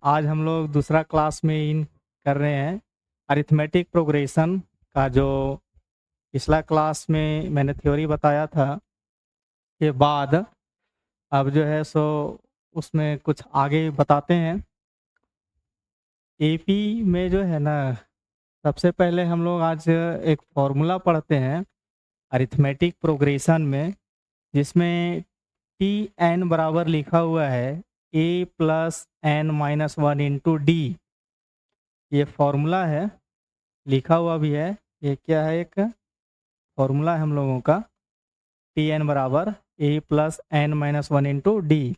आज हम लोग दूसरा क्लास में इन कर रहे हैं अरिथमेटिक प्रोग्रेशन का। जो पिछला क्लास में मैंने थ्योरी बताया था के बाद अब जो है सो उसमें कुछ आगे बताते हैं। एपी में जो है ना, सबसे पहले हम लोग आज एक फॉर्मूला पढ़ते हैं अरिथमेटिक प्रोग्रेशन में, जिसमें टी एन बराबर लिखा हुआ है a plus N minus one into d. ये फॉर्मूला है, लिखा हुआ भी है। ये क्या है, एक फॉर्मूला है हम लोगों का। टी एन बराबर a plus N minus one into d.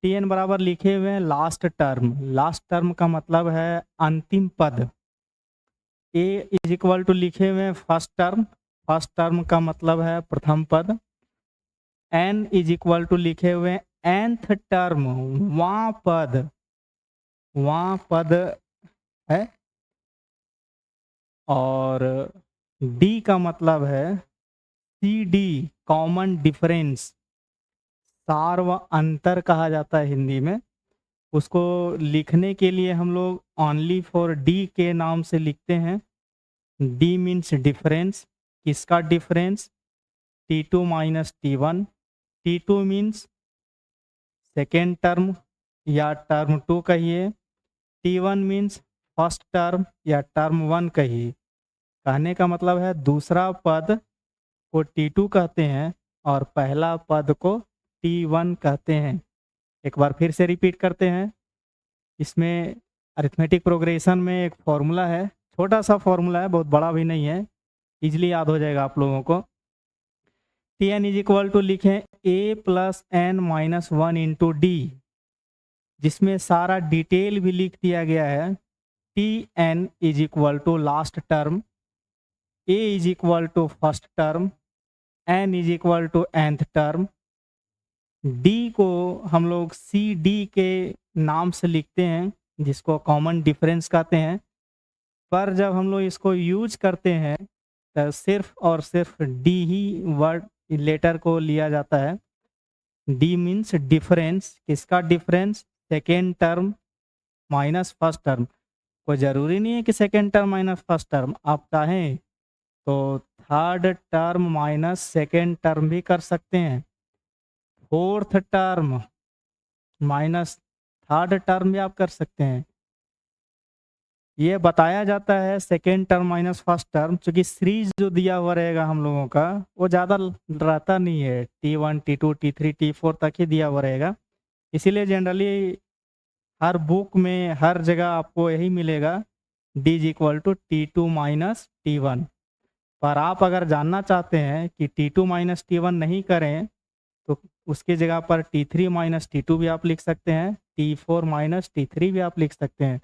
T n बराबर लिखे हुए हैं लास्ट टर्म। लास्ट टर्म का मतलब है अंतिम पद। ए इज इक्वल टू लिखे हुए हैं फर्स्ट टर्म। फर्स्ट टर्म का मतलब है प्रथम पद। एन इज इक्वल टू लिखे हुए हैं nth टर्म, वहाँ पद। वहाँ पद है। और डी का मतलब है सी डी, कॉमन डिफरेंस। सार व अंतर कहा जाता है हिंदी में। उसको लिखने के लिए हम लोग ओनली फॉर डी के नाम से लिखते हैं। D means difference. किसका difference? T two minus T one. T two means second term या टर्म टू कहिए। T one means first term या टर्म वन कहिए। कहने का मतलब है दूसरा पद को टी टू कहते हैं और पहला पद को टी वन कहते हैं। एक बार फिर से रिपीट करते हैं। इसमें अरिथमेटिक प्रोग्रेशन में एक फॉर्मूला है, छोटा सा फॉर्मूला है, बहुत बड़ा भी नहीं है, इजीली याद हो जाएगा आप लोगों को। T N is equal to लिखें a plus N minus one into d, जिसमें सारा डिटेल भी लिख दिया गया है। T N is equal to last term, a is equal to first term, n is equal to nth term. D को हम लोग सी डी के नाम से लिखते हैं, जिसको कॉमन डिफरेंस कहते हैं। पर जब हम लोग इसको यूज करते हैं तो सिर्फ और सिर्फ डी ही वर्ड लेटर को लिया जाता है। D means difference. किसका difference? Second term minus first term. कोई ज़रूरी नहीं है कि second term minus first term, आप चाहें तो third term minus second term भी कर सकते हैं। Fourth term minus third term भी आप कर सकते हैं। ये बताया जाता है second term minus first term, क्योंकि सीरीज जो दिया हुआ रहेगा हम लोगों का वो ज़्यादा रहता नहीं है। T one T two T three T four तक ही दिया हुआ रहेगा। इसीलिए जनरली हर बुक में हर जगह आपको यही मिलेगा, D is equal to T two minus T one. पर आप अगर जानना चाहते हैं कि T two minus T one नहीं करें तो उसकी जगह पर T three minus T two भी आप लिख सकते हैं, T four minus T three भी आप लिख सकते हैं।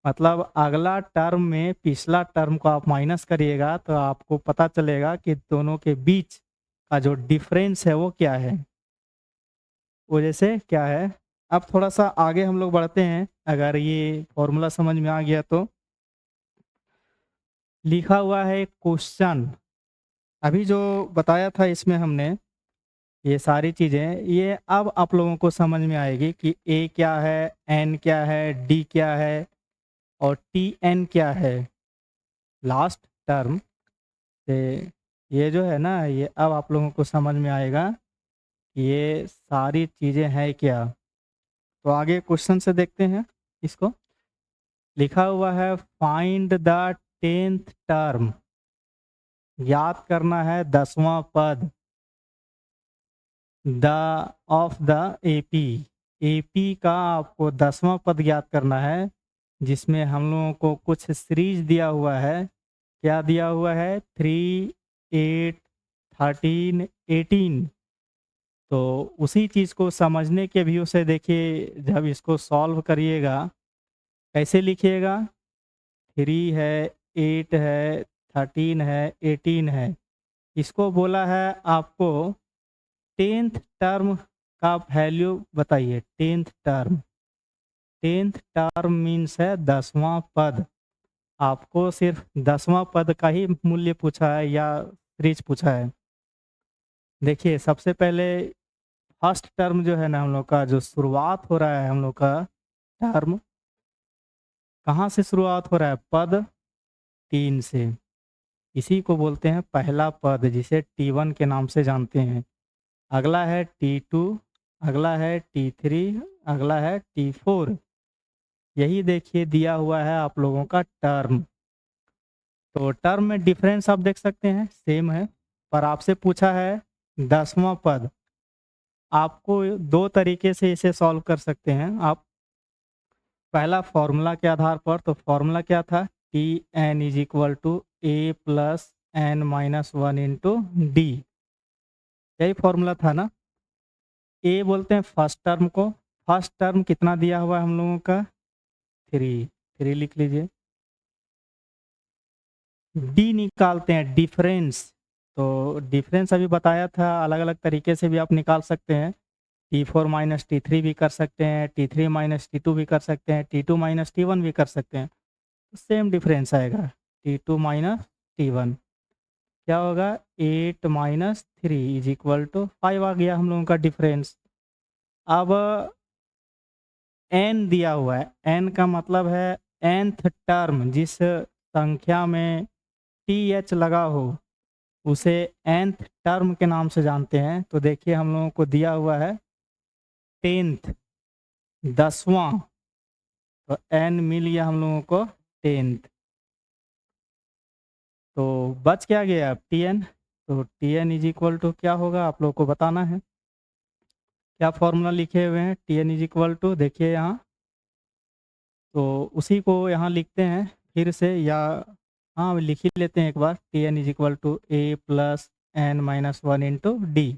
मतलब अगला टर्म में पिछला टर्म को आप माइनस करिएगा तो आपको पता चलेगा कि दोनों के बीच का जो डिफरेंस है वो क्या है, वो जैसे क्या है। अब थोड़ा सा आगे हम लोग बढ़ते हैं। अगर ये फॉर्मूला समझ में आ गया तो लिखा हुआ है क्वेश्चन। अभी जो बताया था इसमें हमने ये सारी चीज़ें, ये अब आप लोगों को समझ में आएगी कि ए क्या है, एन क्या है, डी क्या है और टी एन क्या है, लास्ट टर्म से। ये जो है ना, ये अब आप लोगों को समझ में आएगा कि ये सारी चीज़ें हैं क्या। तो आगे क्वेश्चन से देखते हैं इसको। लिखा हुआ है फाइंड द 10th टर्म। याद करना है 10वां पद the of the AP. AP का आपको 10वां पद याद करना है, जिसमें हम लोगों को कुछ सीरीज दिया हुआ है। क्या दिया हुआ है? 3, 8, 13, 18। तो उसी चीज़ को समझने के व्यू से देखिए, जब इसको सॉल्व करिएगा कैसे लिखिएगा। 3 है, 8 है, 13 है, 18 है। इसको बोला है आपको 10th टर्म का वैल्यू बताइए। 10th term, 10th term means है 10वां पद। आपको सिर्फ 10वां पद का ही मूल्य पूछा है या सीरीज पूछा है। देखिए सबसे पहले फर्स्ट टर्म जो है ना, हम लोग का जो शुरुआत हो रहा है हम लोग का टर्म, कहाँ से शुरुआत हो रहा है? पद 3 से। इसी को बोलते हैं पहला पद, जिसे T1 के नाम से जानते हैं। अगला है T2, अगला है T3, अगला है T4। यही देखिए दिया हुआ है आप लोगों का टर्म। तो टर्म में डिफरेंस आप देख सकते हैं, सेम है, पर आपसे पूछा है 10वां पद। आपको 2 तरीके से इसे सॉल्व कर सकते हैं आप। पहला फॉर्मूला के आधार पर, तो फॉर्मूला क्या था? T N is equal to A plus N minus one into D. यही फॉर्मूला था ना? ए बोलते हैं फर्स्ट टर्म को। फर्स्ट टर्म कितना दिया हुआ है हम लोगों का? 3। 3 लिख लीजिए। डी निकालते हैं डिफरेंस। तो डिफरेंस अभी बताया था, अलग अलग तरीके से भी आप निकाल सकते हैं। T4 माइनस T3 भी कर सकते हैं, T3 माइनस T2 भी कर सकते हैं, T2 माइनस T1 भी कर सकते हैं। सेम डिफरेंस आएगा, T2 माइनस T1 क्या होगा? 8 माइनस 3 इज इक्वल टू 5 आ गया हम लोगों का डिफरेंस। अब n दिया हुआ है, n का मतलब है nth टर्म। जिस संख्या में th लगा हो उसे nth टर्म के नाम से जानते हैं। तो देखिए हम लोगों को दिया हुआ है 10th, 10वां। तो n मिल गया हम लोगों को 10th। तो बच क्या गया अब? Tn। तो Tn इज इक्वल टू क्या होगा आप लोग को बताना है। क्या फॉर्मूला लिखे हुए हैं? Tn इज इक्वल टू, देखिए यहाँ, तो उसी को यहाँ लिखते हैं फिर से, या हाँ लिख ही लेते हैं एक बार। Tn is equal to A plus N minus one into D.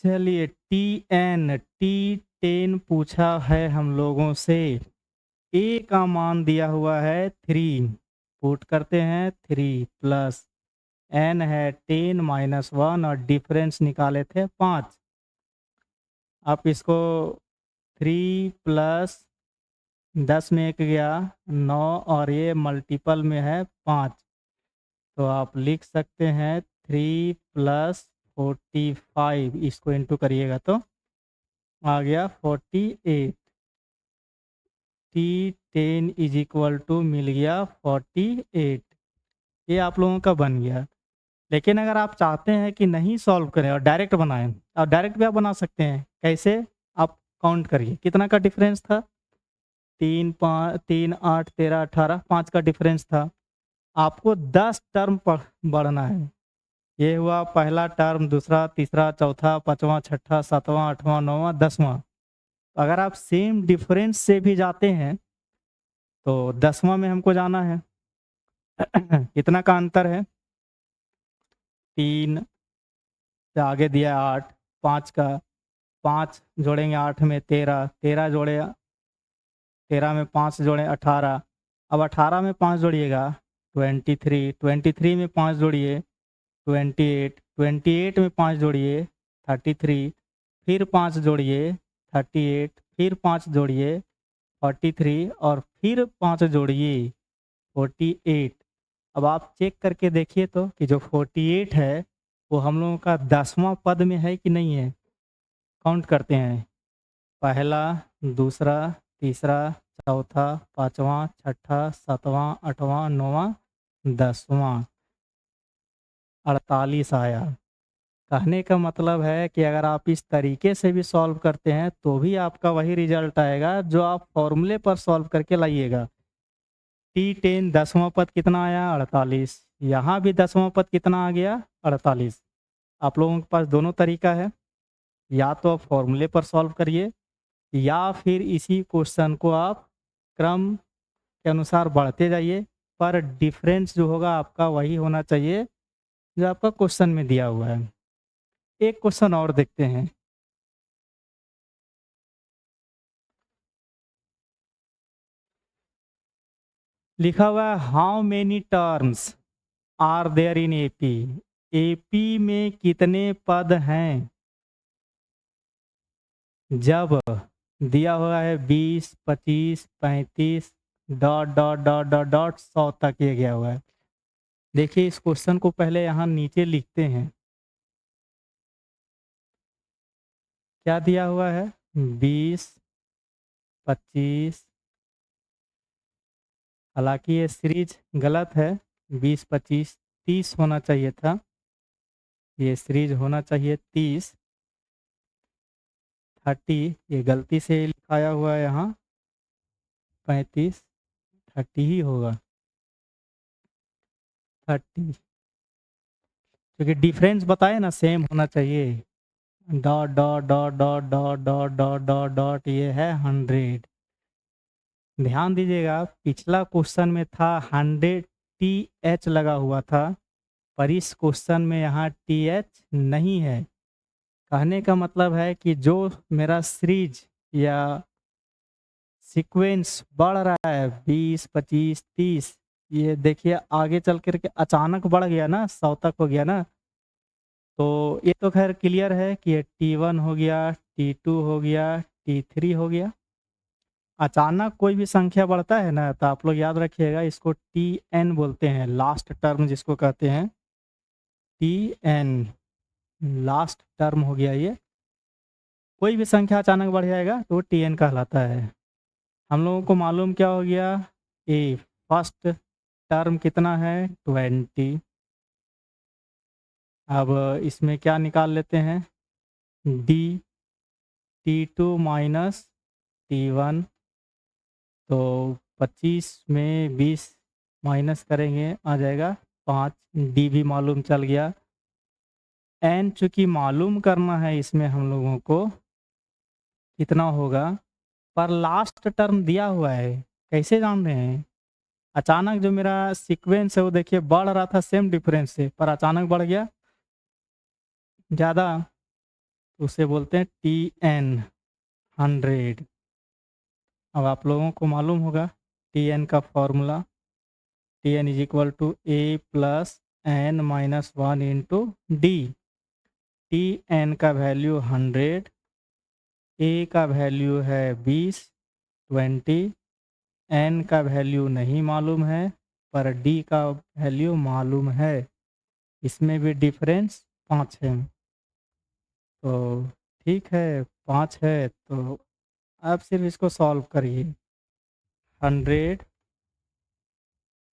चलिए T10 पूछा है हम लोगों से। ए का मान दिया हुआ है 3, पुट करते हैं 3 प्लस एन है 10 माइनस 1 और डिफरेंस निकाले थे 5। आप इसको 3 प्लस 10 में 1 गया 9, और ये मल्टीपल में है 5। तो आप लिख सकते हैं 3 प्लस 45, इसको इंटू करिएगा तो आ गया 48। T10 इज इक्वल टू मिल गया 48। ये आप लोगों का बन गया। लेकिन अगर आप चाहते हैं कि नहीं सॉल्व करें और डायरेक्ट बनाएं, और डायरेक्ट भी आप बना सकते हैं। कैसे? आप काउंट करिए कितना का डिफरेंस था। 3 8 13 18, 5 का डिफरेंस था। आपको 10 टर्म पर बढ़ना है। ये हुआ पहला टर्म, दूसरा, तीसरा, चौथा, पांचवा, छठा, सातवां, आठवां, नौवां, 10वां। अगर आप सेम डिफरेंस से भी जाते हैं तो 10वां में हमको जाना है। कितना का अंतर है? 3 से आगे दिया 8, 5 का, 5 जोड़ेंगे 8 में 13, 13 जोड़े 13 में 5 जोड़े 18। अब 18 में 5 जोड़िएगा 23, 23 में 5 जोड़िए 28, 28 में 5 जोड़िए 33, फिर 5 जोड़िए 38, फिर 5 जोड़िए 43, और फिर 5 जोड़िए 48। अब आप चेक करके देखिए तो कि जो 48 है वो हम लोगों का 10वां पद में है कि नहीं है। काउंट करते हैं, पहला, दूसरा, तीसरा, चौथा, पांचवा, छठा, सातवां, आठवां, नौवां, 10वां। 48 आया। कहने का मतलब है कि अगर आप इस तरीके से भी सॉल्व करते हैं तो भी आपका वही रिजल्ट आएगा जो आप फॉर्मूले पर सॉल्व करके लाइएगा। T10 10वां पद कितना आया? 48। यहाँ भी 10वां पद कितना आ गया? 48। आप लोगों के पास दोनों तरीका है, या तो आप फॉर्मूले पर सॉल्व करिए, या फिर इसी क्वेश्चन को आप क्रम के अनुसार बढ़ते जाइए, पर डिफरेंस जो होगा आपका वही होना चाहिए जो आपका क्वेश्चन में दिया हुआ है। एक क्वेश्चन और देखते हैं। लिखा हुआ है how many terms are there in AP. AP में कितने पद हैं? जब दिया हुआ है 20, 25, 35, dot dot dot dot dot 100 तक ये गया हुआ है। देखिए इस क्वेश्चन को पहले यहाँ नीचे लिखते हैं। क्या दिया हुआ है? 20, 25, हालांकि ये सीरीज गलत है, 20, 25, 30 होना चाहिए था। ये सीरीज होना चाहिए 30, 30, ये गलती से लिखाया हुआ है यहाँ 35, 30 ही होगा, 30, क्योंकि डिफरेंस बताए ना सेम होना चाहिए। Dot dot dot dot dot dot dot dot dot, ये है 100। ध्यान दीजिएगा, पिछला क्वेश्चन में था 100 टी एच लगा हुआ था, पर इस क्वेश्चन में यहाँ टी एच नहीं है। कहने का मतलब है कि जो मेरा सीरीज या सीक्वेंस बढ़ रहा है 20, 25, 30, ये देखिए आगे चल कर के अचानक बढ़ गया ना, 100 तक हो गया ना। तो ये तो खैर क्लियर है कि ये T1 हो गया, T2 हो गया, T3 हो गया। अचानक कोई भी संख्या बढ़ता है ना, तो आप लोग याद रखिएगा इसको Tn बोलते हैं, लास्ट टर्म जिसको कहते हैं Tn, लास्ट टर्म हो गया ये। कोई भी संख्या अचानक बढ़ जाएगा तो Tn कहलाता है। हम लोगों को मालूम क्या हो गया, ए फर्स्ट टर्म कितना है 20। अब इसमें क्या निकाल लेते हैं, डी, T2 माइनस T1, तो 25 में 20 माइनस करेंगे आ जाएगा 5, डी भी मालूम चल गया। एन चूँकि मालूम करना है इसमें हम लोगों को कितना होगा, पर लास्ट टर्म दिया हुआ है, कैसे जान रहे हैं। अचानक जो मेरा सीक्वेंस है वो देखिए बढ़ रहा था सेम डिफरेंस से, पर अचानक बढ़ गया ज़्यादा, तो उसे बोलते हैं Tn 100। अब आप लोगों को मालूम होगा Tn का formula, Tn is equal to A plus N minus 1 into D. Tn का वैल्यू 100, ए का वैल्यू है 20, 20, एन का वैल्यू नहीं मालूम है, पर डी का वैल्यू मालूम है। इसमें भी डिफरेंस 5 है, तो ठीक है 5 है, तो अब सिर्फ इसको सॉल्व करिए। 100,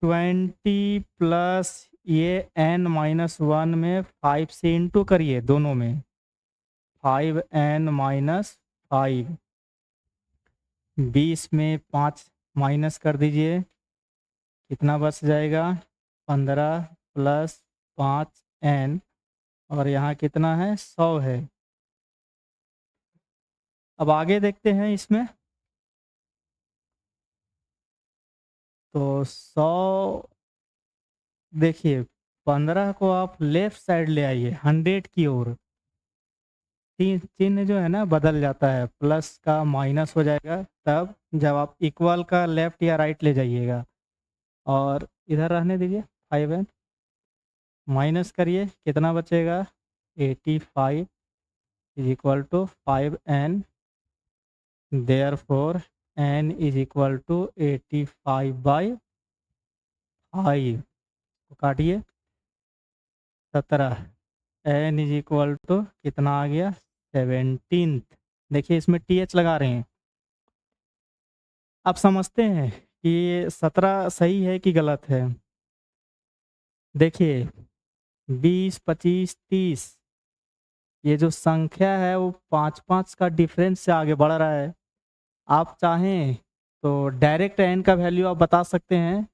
20 प्लस ये n-1 में 5 से इंटू करिए दोनों में, 5n-5, 20 में 5 माइनस कर दीजिए, कितना बच जाएगा 15 प्लस 5n, और यहाँ कितना है 100 है। अब आगे देखते हैं इसमें, तो 100, देखिए 15 को आप लेफ्ट साइड ले आइए 100 की ओर, चिन्ह जो है ना बदल जाता है, प्लस का माइनस हो जाएगा तब जब आप इक्वल का लेफ्ट या राइट ले जाइएगा, और इधर रहने दीजिए 5n, माइनस करिए कितना बचेगा 85 is equal to 5n, therefore n is equal to 85/5, तो काटिए 17, n इज इक्वल टू कितना आ गया 17। देखिए इसमें th लगा रहे हैं। अब समझते हैं कि ये 17 सही है कि गलत है। देखिए 20, 25, 30, ये जो संख्या है वो 5-5 का डिफरेंस से आगे बढ़ रहा है। आप चाहें तो डायरेक्ट n का वैल्यू आप बता सकते हैं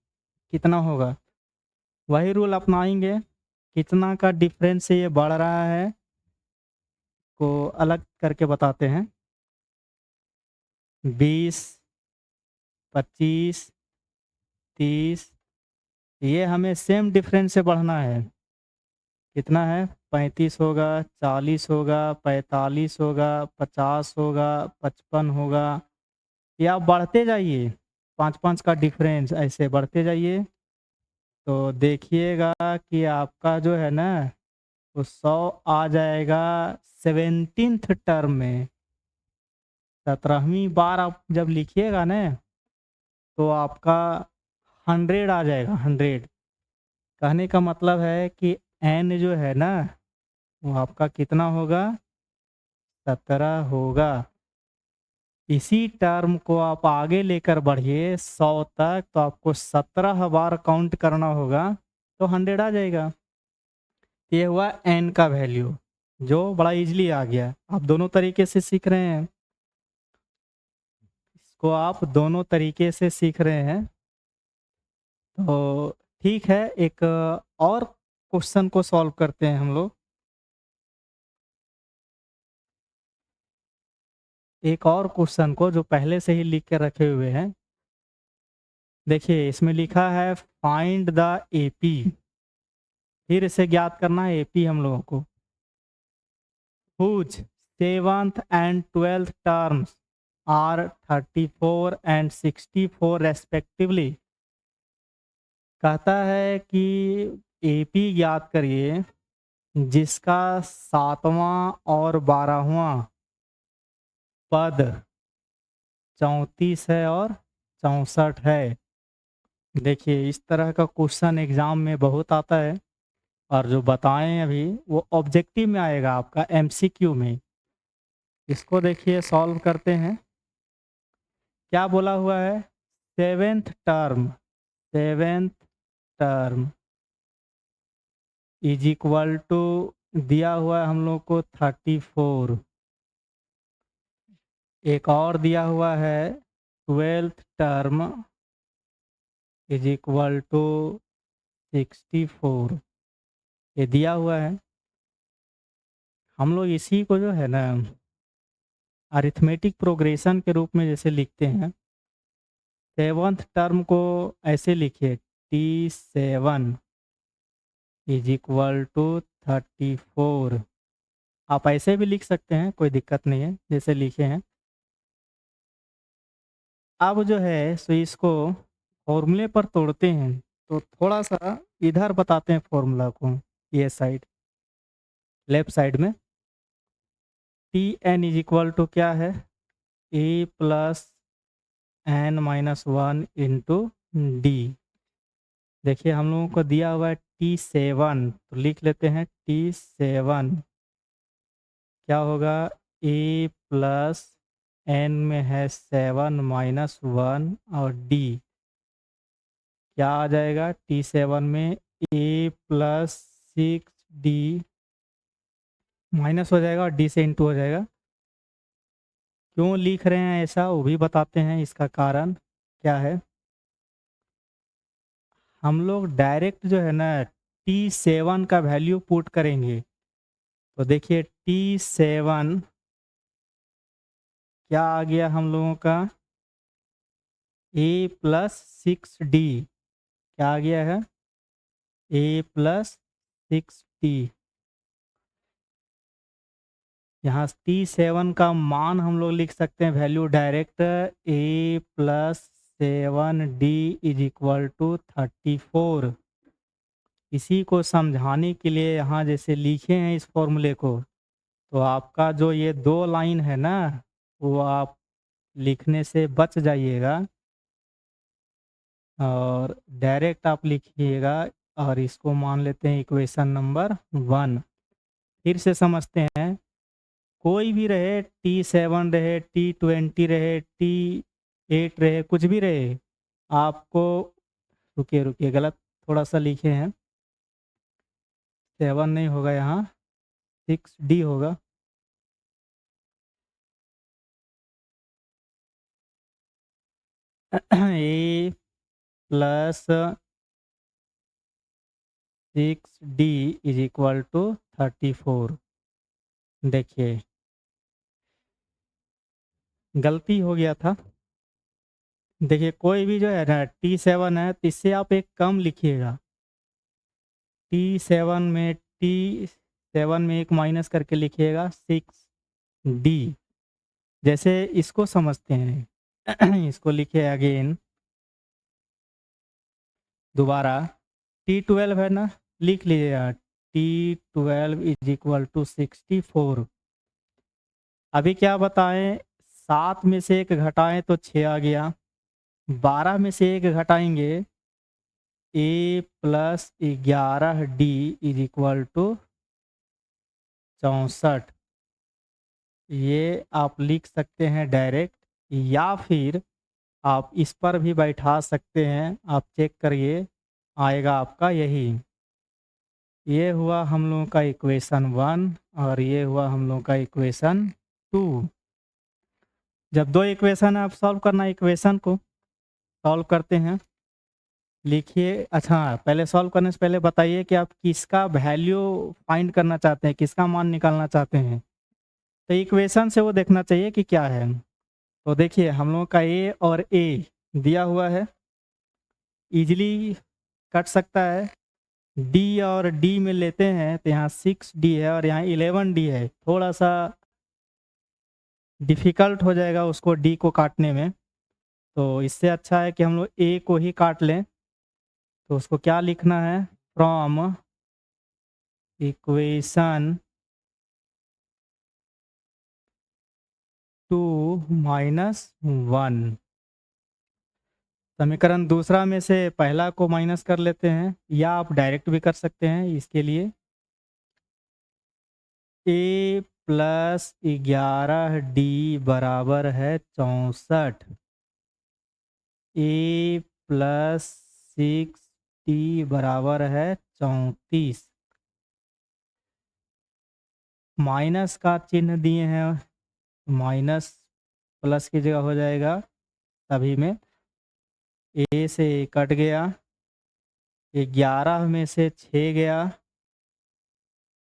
कितना होगा, वही रूल अपनाएंगे, कितना का डिफरेंस से ये बढ़ रहा है को अलग करके बताते हैं। 20, 25, 30, ये हमें सेम डिफरेंस से बढ़ना है, कितना है 35 होगा, 40 होगा, 45 होगा, 50 होगा, 55 होगा, ये आप बढ़ते जाइए, 5-5 का डिफरेंस ऐसे बढ़ते जाइए, तो देखिएगा कि आपका जो है ना वो 100 आ जाएगा 17th टर्म में। 17वीं बार आप जब लिखिएगा ना तो आपका 100 आ जाएगा, 100। कहने का मतलब है कि n जो है ना वो आपका कितना होगा 17 होगा। इसी टर्म को आप आगे लेकर बढ़िए 100 तक, तो आपको 17 बार काउंट करना होगा, तो 100 आ जाएगा। ये हुआ n का वैल्यू, जो बड़ा इजीली आ गया। आप दोनों तरीके से सीख रहे हैं, इसको आप दोनों तरीके से सीख रहे हैं। तो ठीक है, एक और क्वेश्चन को सॉल्व करते हैं हम लोग। एक और क्वेश्चन को जो पहले से ही लिख के रखे हुए हैं। देखिए इसमें लिखा है फाइंड द एपी। फिर इसे ज्ञात करना है एपी हम लोगों को। whose 7th and 12th terms are 34 and 64 respectively। कहता है कि एपी ज्ञात करिए जिसका 7वां और 12वां पद 34 है और 64 है। देखिए इस तरह का क्वेश्चन एग्जाम में बहुत आता है, और जो बताएं अभी वो ऑब्जेक्टिव में आएगा आपका एमसीक्यू में। इसको देखिए सॉल्व करते हैं। क्या बोला हुआ है? Seventh term is equal to, दिया हुआ है हम लोग को 34। एक और दिया हुआ है 12th term is equal to 64। ये दिया हुआ है। हम लोग इसी को जो है ना अरिथमेटिक प्रोग्रेशन के रूप में जैसे लिखते हैं। 7th टर्म को ऐसे लिखिए T7 इज इक्वल टू 34। आप ऐसे भी लिख सकते हैं, कोई दिक्कत नहीं है, जैसे लिखे हैं। अब जो है सो इसको फॉर्मूले पर तोड़ते हैं, तो थोड़ा सा इधर बताते हैं फॉर्मूला को, ये साइड लेफ्ट साइड में। T N is equal to क्या है? A plus N minus 1 into d. देखिए हम लोगों को दिया हुआ है T7, तो लिख लेते हैं T7 क्या होगा? ए प्लस एन में है 7 माइनस 1 और डी क्या आ जाएगा? T7 में ए प्लस 6D माइनस हो जाएगा और डी से इंटू हो जाएगा। क्यों लिख रहे हैं ऐसा वो भी बताते हैं, इसका कारण क्या है। हम लोग डायरेक्ट जो है ना T7 का वैल्यू पुट करेंगे, तो देखिए T7 क्या आ गया हम लोगों का? ए प्लस 6D क्या आ गया है? A plus 6D। यहाँ T7 का मान हम लोग लिख सकते हैं value direct, A plus 7D is equal to 34। इसी को समझाने के लिए यहाँ जैसे लिखे हैं इस फॉर्मूले को, तो आपका जो ये 2 लाइन है ना वो आप लिखने से बच जाइएगा, और डायरेक्ट आप लिखिएगा, और इसको मान लेते हैं इक्वेशन नंबर 1। फिर से समझते हैं। कोई भी रहे, T7 रहे, T20 रहे, T8 रहे, कुछ भी रहे, आपको, रुकिए रुकिए गलत थोड़ा सा लिखे हैं, 7 नहीं होगा यहाँ, 6D होगा। A plus 6D is equal to 34। देखिए गलती हो गया था। देखिए कोई भी जो है ना T7 है, तो इससे आप एक कम लिखिएगा। T7 में एक माइनस करके लिखिएगा 6D। जैसे इसको समझते हैं। इसको लिखे अगेन दोबारा। T12 है ना, लिख लीजिएगा T12 इज इक्वल टू 64। अभी क्या बताएं, 7 में से 1 घटाएं तो 6 आ गया, 12 में से 1 घटाएंगे, a plus 11D is equal to 64। ये आप लिख सकते हैं डायरेक्ट या फिर आप इस पर भी बैठा सकते हैं। आप चेक करिए, आएगा आपका यही। ये हुआ हम लोगों का इक्वेशन 1 और ये हुआ हम लोगों का इक्वेशन 2। जब दो इक्वेशन है, आप सॉल्व करना इक्वेशन को सॉल्व करते हैं। लिखिए। अच्छा, पहले सॉल्व करने से पहले बताइए कि आप किसका वैल्यू फाइंड करना चाहते हैं, किसका मान निकालना चाहते हैं। तो इक्वेशन से वो देखना चाहिए कि क्या है। तो देखिए, हम लोगों का ए और ए दिया हुआ है, इजीली कट सकता है। डी और डी में लेते हैं तो यहाँ 6D है और यहाँ 11D है। थोड़ा सा डिफ़िकल्ट हो जाएगा उसको डी को काटने में, तो इससे अच्छा है कि हम लोग ए को ही काट लें। तो उसको क्या लिखना है, फ्रॉम इक्वेशन 2 -1। समीकरण दूसरा में से पहला को माइनस कर लेते हैं, या आप डायरेक्ट भी कर सकते हैं। इसके लिए ए प्लस 11D बराबर है 64। ए प्लस 6D बराबर है 34। माइनस का चिन्ह दिए हैं, माइनस प्लस की जगह हो जाएगा सभी में। ए से कट गया, 11 में से 6 गया,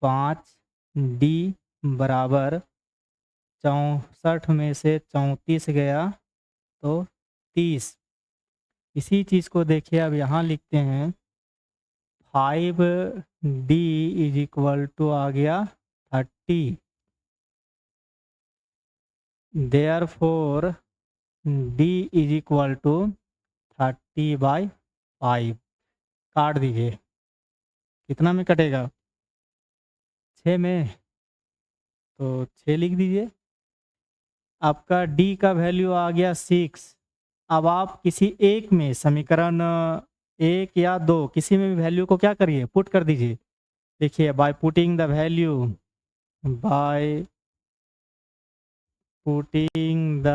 5D बराबर 64 में से 34 गया तो 30। इसी चीज़ को देखिए, अब यहाँ लिखते हैं 5D इज इक्वल टू आ गया 30। Therefore D is equal to 30/5। काट दीजिए, कितना में कटेगा, 6 में। तो 6 लिख दीजिए। आपका D का वैल्यू आ गया 6। अब आप किसी एक में, समीकरण 1 या 2, किसी में भी वैल्यू को क्या करिए, पुट कर दीजिए। देखिए, by putting the value, by putting the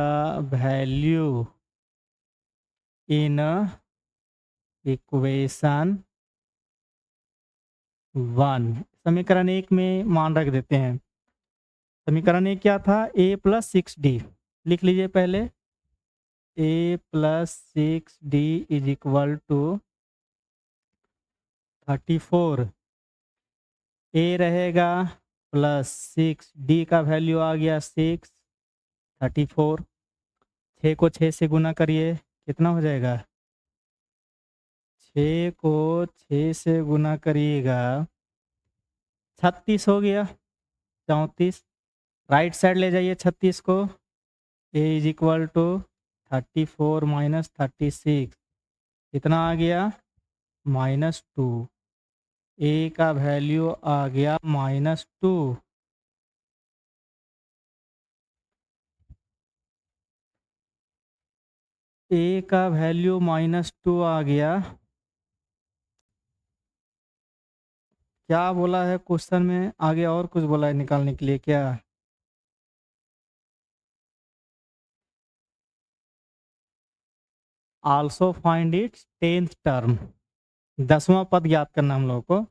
value in equation 1, समीकरण 1 में मान रख देते हैं। समीकरण 1 क्या था, a प्लस 6D। लिख लीजिए पहले, a plus 6D is equal to 34। a रहेगा प्लस 6D का वैल्यू आ गया 6, 34। 6 को 6 से गुना करिए, कितना हो जाएगा, 6 को 6 से गुना करिएगा 36 हो गया, 34। राइट साइड ले जाइए 36 को, a is equal to 34 minus 36, कितना आ गया, -2। a का वैल्यू आ गया -2। a का वैल्यू -2 आ गया। क्या बोला है क्वेश्चन में, आगे और कुछ बोला है निकालने के लिए क्या। Also find its 10th term, 10वां पद ज्ञात करना हम लोग को।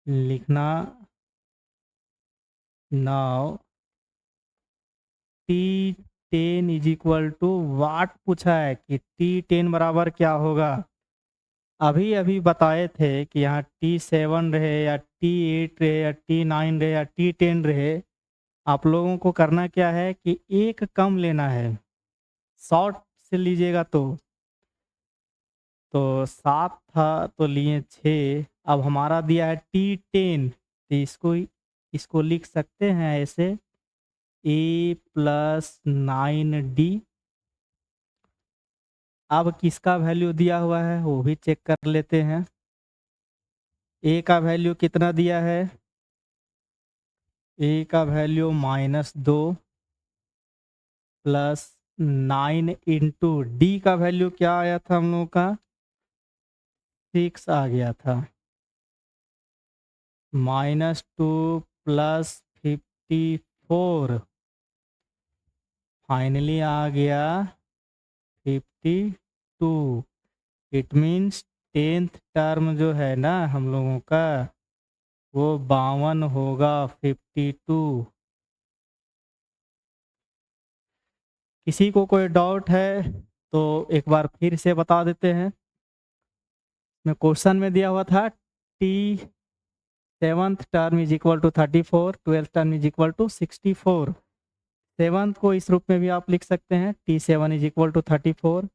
लिखना, now T10 is equal to what पूछा है कि T10 बराबर क्या होगा। अभी अभी बताए थे कि यहाँ T7 रहे या T8 रहे या T9 रहे या T10 रहे। आप लोगों को करना क्या है कि एक कम लेना है, शॉर्ट से लीजिएगा तो 7 था तो लिए 6। अब हमारा दिया है T10, तो इसको लिख सकते हैं ऐसे, a प्लस 9D। अब किसका वैल्यू दिया हुआ है वो भी चेक कर लेते हैं। a का वैल्यू कितना दिया है, a का वैल्यू -2 प्लस 9 इंटू डी का वैल्यू क्या आया था हम लोगों का, 6 आ गया था, -2 प्लस 54 फाइनली आ गया 52। इट मीन्स 10th टर्म जो है ना हम लोगों का वो 52 होगा, 52। किसी को कोई डाउट है तो एक बार फिर से बता देते हैं। मैं क्वेश्चन में दिया हुआ था T 7th term is equal to 34, 12th term is equal to 64। 7th को इस रूप में भी आप लिख सकते हैं, T7 is equal to 34।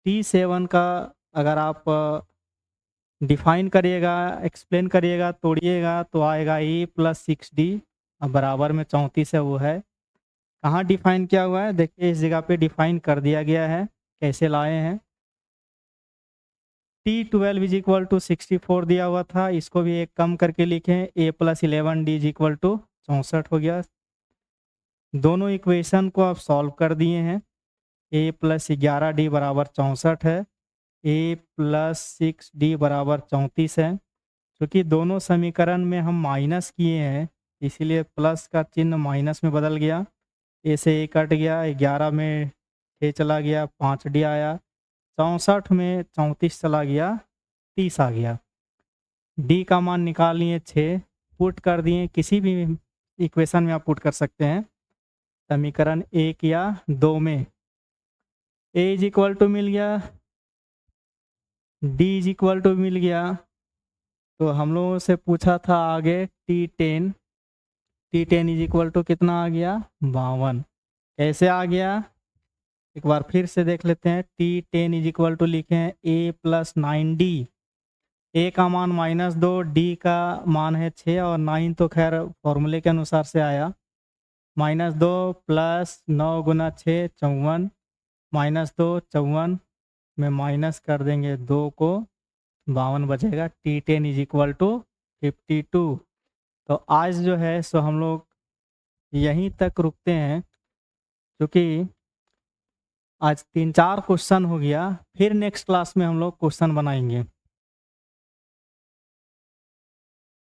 T7 का अगर आप डिफाइन करिएगा, एक्सप्लेन करिएगा, तोड़िएगा तो आएगा ए प्लस 6D, अब बराबर में 34 है वो है। कहाँ डिफाइन किया हुआ है देखिए, इस जगह पे डिफाइन कर दिया गया है। कैसे लाए हैं, T12 इज इक्वल टू 64 दिया हुआ था, इसको भी एक कम करके लिखें, a plus 11D is equal to 64 हो गया। दोनों इक्वेशन को आप सॉल्व कर दिए हैं। ए प्लस 11D बराबर 64 है, ए प्लस 6D बराबर 34 है। क्योंकि दोनों समीकरण में हम माइनस किए हैं इसीलिए प्लस का चिन्ह माइनस में बदल गया। ए से ए कट गया, 11 में ए चला गया, 5D आया, 64 में 34 चला गया, 30 आ गया। डी का मान निकाल लिए 6, पुट कर दिए, किसी भी इक्वेशन में आप पुट कर सकते हैं, समीकरण 1 या 2 में। ए इज इक्वल टू मिल गया, डी इज इक्वल टू मिल गया। तो हम लोगों से पूछा था आगे T10, T10 is equal to कितना आ गया, 52। कैसे आ गया एक बार फिर से देख लेते हैं। T10 इज इक्वल टू लिखे ए प्लस 9D, ए का मान -2, डी का मान है 6 और 9 तो खैर फॉर्मूले के अनुसार से आया। -2 प्लस 9 गुना 6 54, -2 54 में माइनस कर देंगे 2 को, 52 बचेगा। T10 is equal to 52। तो आज जो है सो हम लोग यहीं तक रुकते हैं, क्योंकि आज 3-4 क्वेश्चन हो गया, फिर नेक्स्ट क्लास में हम लोग क्वेश्चन बनाएंगे।